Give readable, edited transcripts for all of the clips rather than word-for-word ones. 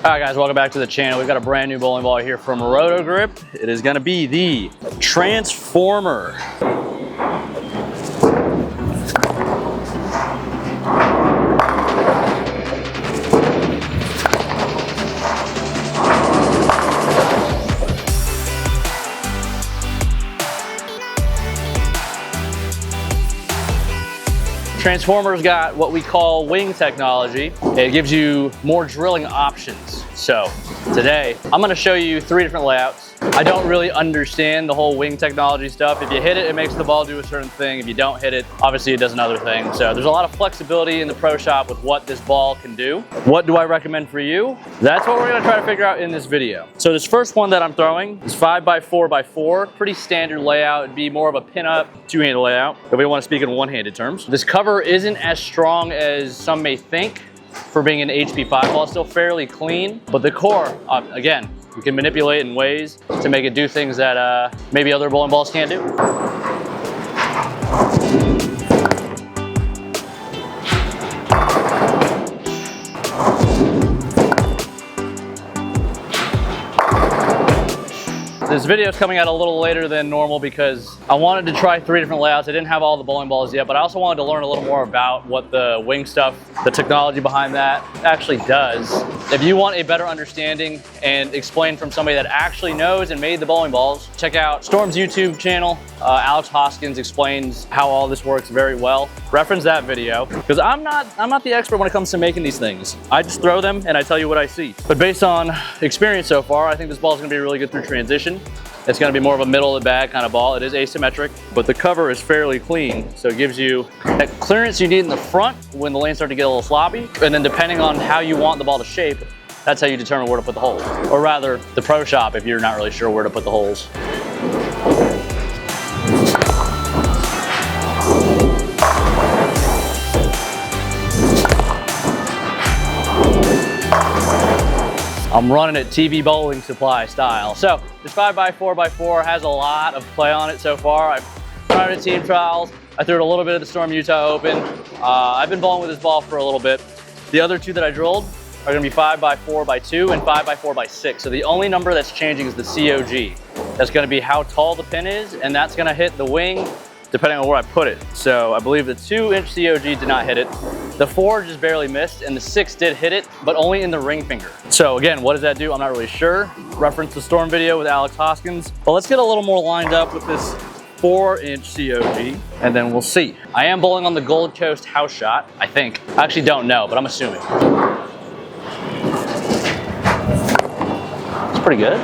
Alright guys, welcome back to the channel. We've got a brand new bowling ball here from Roto Grip. It is going to be the Transformer. Transformer's got what we call wing technology. It gives you more drilling options. So today, I'm gonna show you 3 different layouts. I don't really understand the whole wing technology stuff. If you hit it, it makes the ball do a certain thing. If you don't hit it, obviously it does another thing. So there's a lot of flexibility in the pro shop with what this ball can do. What do I recommend for you? That's what we're gonna try to figure out in this video. So this first one that I'm throwing is 5x4x4, pretty standard layout. It'd be more of a pin-up, 2-handed layout, if we want to speak in one-handed terms. This cover isn't as strong as some may think for being an HP5 ball. It's still fairly clean, but the core, again, you can manipulate in ways to make it do things that maybe other bowling balls can't do. This video is coming out a little later than normal because I wanted to try 3 different layouts. I didn't have all the bowling balls yet, but I also wanted to learn a little more about what the wing stuff, the technology behind that actually does. If you want a better understanding and explain from somebody that actually knows and made the bowling balls, check out Storm's YouTube channel. Alex Hoskins explains how all this works very well. Reference that video because I'm not the expert when it comes to making these things. I just throw them and I tell you what I see. But based on experience so far, I think this ball is going to be really good through transition. It's going to be more of a middle of the bag kind of ball. It is asymmetric, but the cover is fairly clean. So it gives you that clearance you need in the front when the lanes start to get a little sloppy. And then depending on how you want the ball to shape, that's how you determine where to put the holes. Or rather, the pro shop if you're not really sure where to put the holes. I'm running it TV bowling supply style. So this 5x4x4 has a lot of play on it so far. I've tried it at team trials. I threw it a little bit at the Storm Utah Open. I've been bowling with this ball for a little bit. The other 2 that I drilled are gonna be 5x4x2 and 5x4x6. So the only number that's changing is the COG. That's gonna be how tall the pin is, and that's gonna hit the wing depending on where I put it. So I believe the 2-inch COG did not hit it. The 4 just barely missed, and the 6 did hit it, but only in the ring finger. So again, what does that do? I'm not really sure. Reference the Storm video with Alex Hoskins. But let's get a little more lined up with this 4-inch COG, and then we'll see. I am bowling on the Gold Coast house shot, I think. I actually don't know, but I'm assuming. It's pretty good.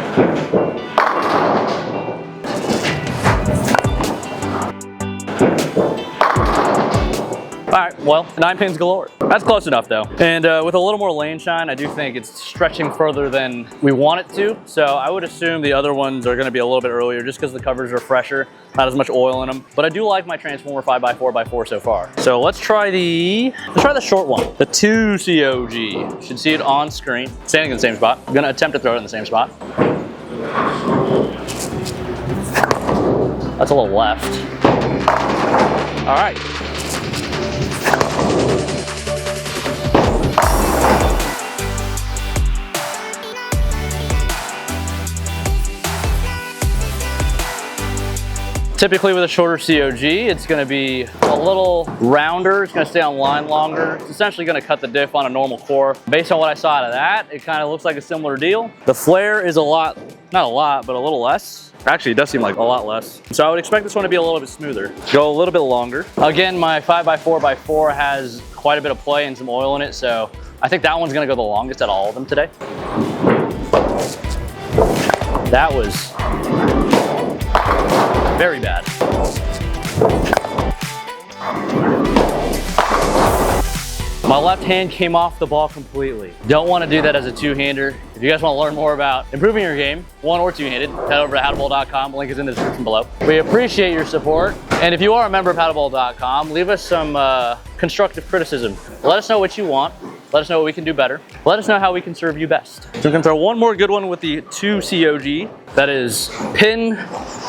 All right, well, 9 pins galore. That's close enough though. And with a little more lane shine, I do think it's stretching further than we want it to. So I would assume the other ones are gonna be a little bit earlier just because the covers are fresher, not as much oil in them. But I do like my Transformer 5x4x4 so far. So let's try the short one, the 2 COG. Should see it on screen, standing in the same spot. I'm gonna attempt to throw it in the same spot. That's a little left. All right. Typically with a shorter COG, it's gonna be a little rounder, it's gonna stay on line longer. It's essentially gonna cut the diff on a normal core. Based on what I saw out of that, it kind of looks like a similar deal. The flare is a lot, not a lot, but a little less. Actually, it does seem like a lot less. So I would expect this one to be a little bit smoother. Go a little bit longer. Again, my 5x4x4 has quite a bit of play and some oil in it, so I think that one's gonna go the longest out of all of them today. That was very bad. My left hand came off the ball completely. Don't want to do that as a 2-hander. If you guys want to learn more about improving your game, 1- or 2-handed, head over to howtobowl.com. Link is in the description below. We appreciate your support. And if you are a member of howtobowl.com, leave us some constructive criticism. Let us know what you want. Let us know what we can do better. Let us know how we can serve you best. So we can throw one more good one with the 2 COG. That is pin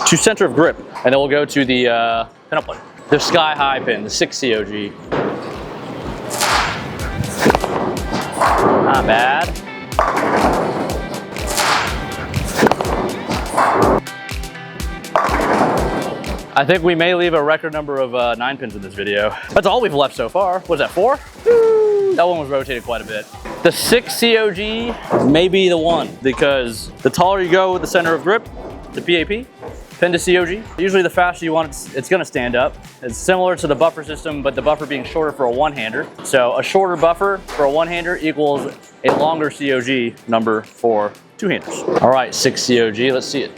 to center of grip. And then we'll go to the pin-up one. The sky high pin, the 6 COG. Not bad. I think we may leave a record number of 9 pins in this video. That's all we've left so far. Was that 4? Woo! That one was rotated quite a bit. The 6 COG may be the one, because the taller you go with the center of grip, the PAP, pin to COG, usually the faster you want it, it's gonna stand up. It's similar to the buffer system, but the buffer being shorter for a one-hander. So a shorter buffer for a one-hander equals a longer COG number for two-handers. All right, 6 COG, let's see it.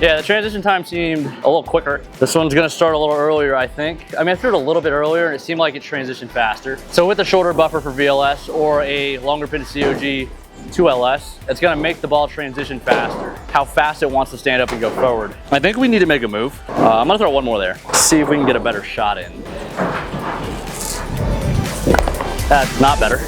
Yeah, the transition time seemed a little quicker. This one's gonna start a little earlier, I think. I mean, I threw it a little bit earlier and it seemed like it transitioned faster. So with a shorter buffer for VLS or a longer pin COG 2LS, it's gonna make the ball transition faster. How fast it wants to stand up and go forward. I think we need to make a move. I'm gonna throw one more there. See if we can get a better shot in. That's not better.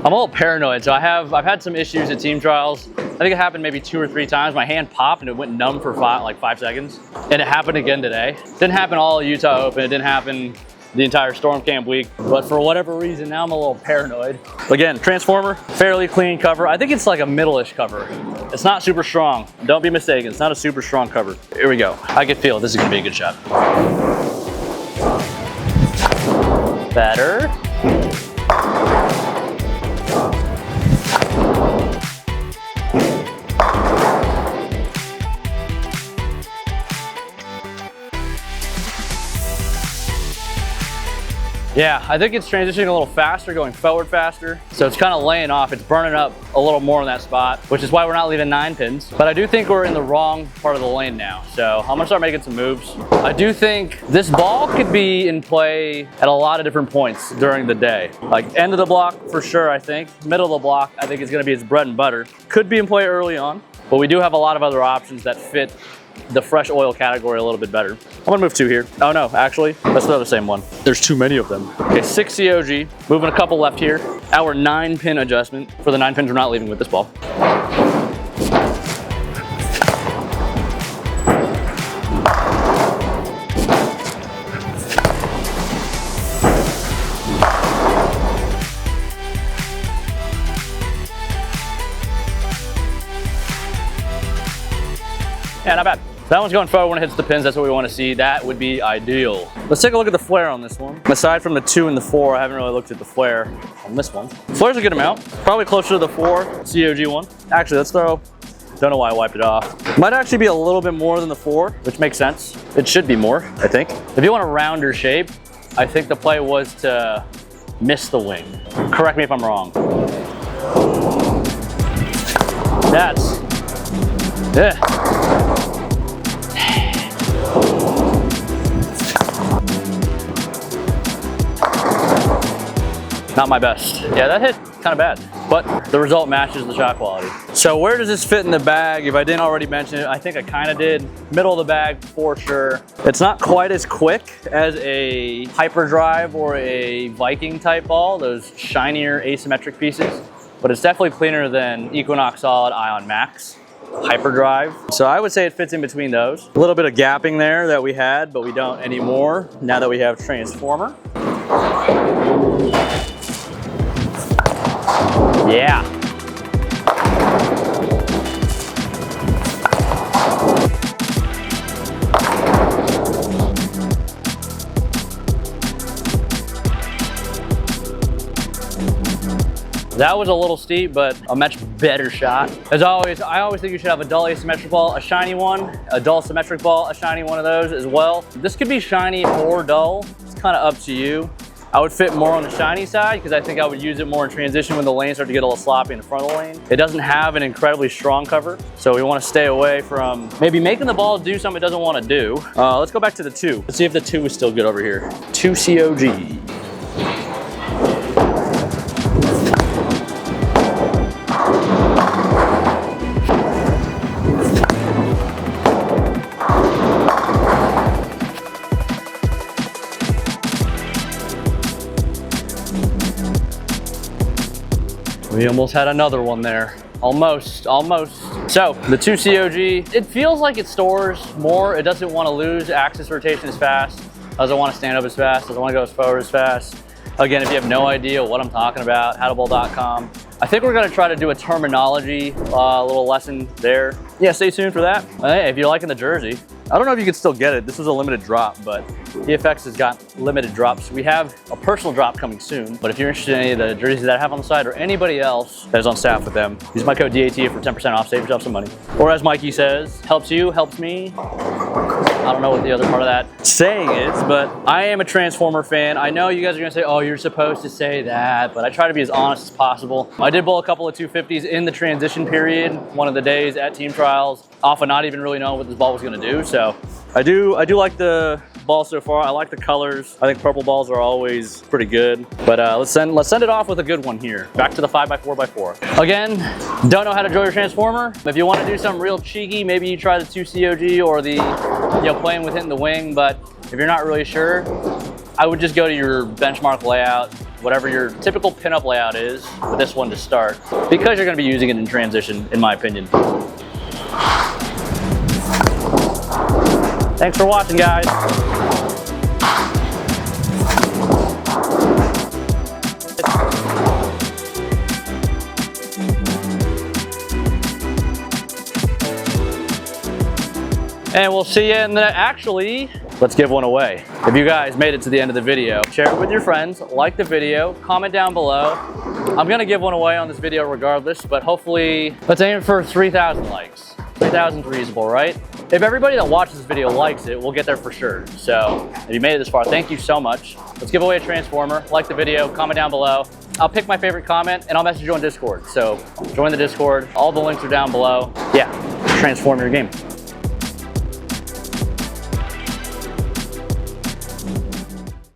I'm a little paranoid, so I've had some issues at team trials. I think it happened maybe 2 or 3 times. My hand popped and it went numb for 5 seconds. And it happened again today. Didn't happen all at Utah Open. It didn't happen the entire Storm Camp week. But for whatever reason, now I'm a little paranoid. Again, Transformer, fairly clean cover. I think it's like a middle-ish cover. It's not super strong. Don't be mistaken, it's not a super strong cover. Here we go. I can feel it. This is gonna be a good shot. Better. Yeah, I think it's transitioning a little faster, going forward faster. So it's kind of laying off. It's burning up a little more in that spot, which is why we're not leaving 9 pins. But I do think we're in the wrong part of the lane now. So I'm gonna start making some moves. I do think this ball could be in play at a lot of different points during the day. Like end of the block for sure, I think. Middle of the block, I think is gonna be its bread and butter. Could be in play early on, but we do have a lot of other options that fit the fresh oil category a little bit better. I'm gonna move 2 here. Oh no, actually, let's throw the same one. There's too many of them. Okay, 6 COG, moving a couple left here. Our 9 pin adjustment. For the 9 pins we're not leaving with this ball. Yeah, not bad. That one's going forward when it hits the pins. That's what we want to see. That would be ideal. Let's take a look at the flare on this one. Aside from the 2 and the 4, I haven't really looked at the flare on this one. Flare's a good amount. Probably closer to the 4 COG one. Actually, let's throw, don't know why I wiped it off. Might actually be a little bit more than the 4, which makes sense. It should be more, I think. If you want a rounder shape, I think the play was to miss the wing. Correct me if I'm wrong. That's, yeah. Not my best. Yeah, that hit kind of bad, but the result matches the shot quality. So where does this fit in the bag? If I didn't already mention it, I think I kind of did. Middle of the bag for sure. It's not quite as quick as a hyperdrive or a Viking type ball, those shinier asymmetric pieces, but it's definitely cleaner than Equinox Solid Ion Max hyperdrive. So I would say it fits in between those. A little bit of gapping there that we had, but we don't anymore now that we have Transformer. Yeah. That was a little steep, but a much better shot. As always, I always think you should have a dull asymmetric ball, a shiny one, a dull symmetric ball, a shiny one of those as well. This could be shiny or dull. It's kind of up to you. I would fit more on the shiny side because I think I would use it more in transition when the lanes start to get a little sloppy in the front of the lane. It doesn't have an incredibly strong cover, so we want to stay away from maybe making the ball do something it doesn't want to do. Let's go back to the 2. Let's see if the 2 is still good over here. 2 COG. We almost had another one there. Almost. So the 2 COG, it feels like it stores more. It doesn't want to lose axis rotation as fast. Doesn't want to stand up as fast. Doesn't want to go as forward as fast. Again, if you have no idea what I'm talking about, howtobowl.com. I think we're gonna try to do a terminology little lesson there. Yeah, stay tuned for that. Hey, if you're liking the jersey, I don't know if you can still get it. This was a limited drop, but EFX has got limited drops. We have a personal drop coming soon, but if you're interested in any of the jerseys that I have on the side or anybody else that is on staff with them, use my code DAT for 10% off, save yourself some money. Or as Mikey says, helps you, helps me. I don't know what the other part of that saying is, but I am a Transformer fan. I know you guys are gonna say, oh, you're supposed to say that, but I try to be as honest as possible. I did bowl a couple of 250s in the transition period, one of the days at team trials, off of not even really knowing what this ball was gonna do. So I do like the ball so far. I like the colors. I think purple balls are always pretty good. But let's send it off with a good one here. Back to the 5x4x4. Again, don't know how to draw your Transformer. If you want to do something real cheeky, maybe you try the 2 COG or the, playing with hitting the wing. But if you're not really sure, I would just go to your benchmark layout, whatever your typical pinup layout is, with this one to start, because you're going to be using it in transition, in my opinion. Thanks for watching, guys. And we'll see you in the, actually, let's give one away. If you guys made it to the end of the video, share it with your friends, like the video, comment down below. I'm gonna give one away on this video regardless, but hopefully, let's aim for 3,000 likes. 3,000 is reasonable, right? If everybody that watches this video likes it, we'll get there for sure. So if you made it this far, thank you so much. Let's give away a Transformer. Like the video, comment down below. I'll pick my favorite comment and I'll message you on Discord. So join the Discord. All the links are down below. Yeah, transform your game.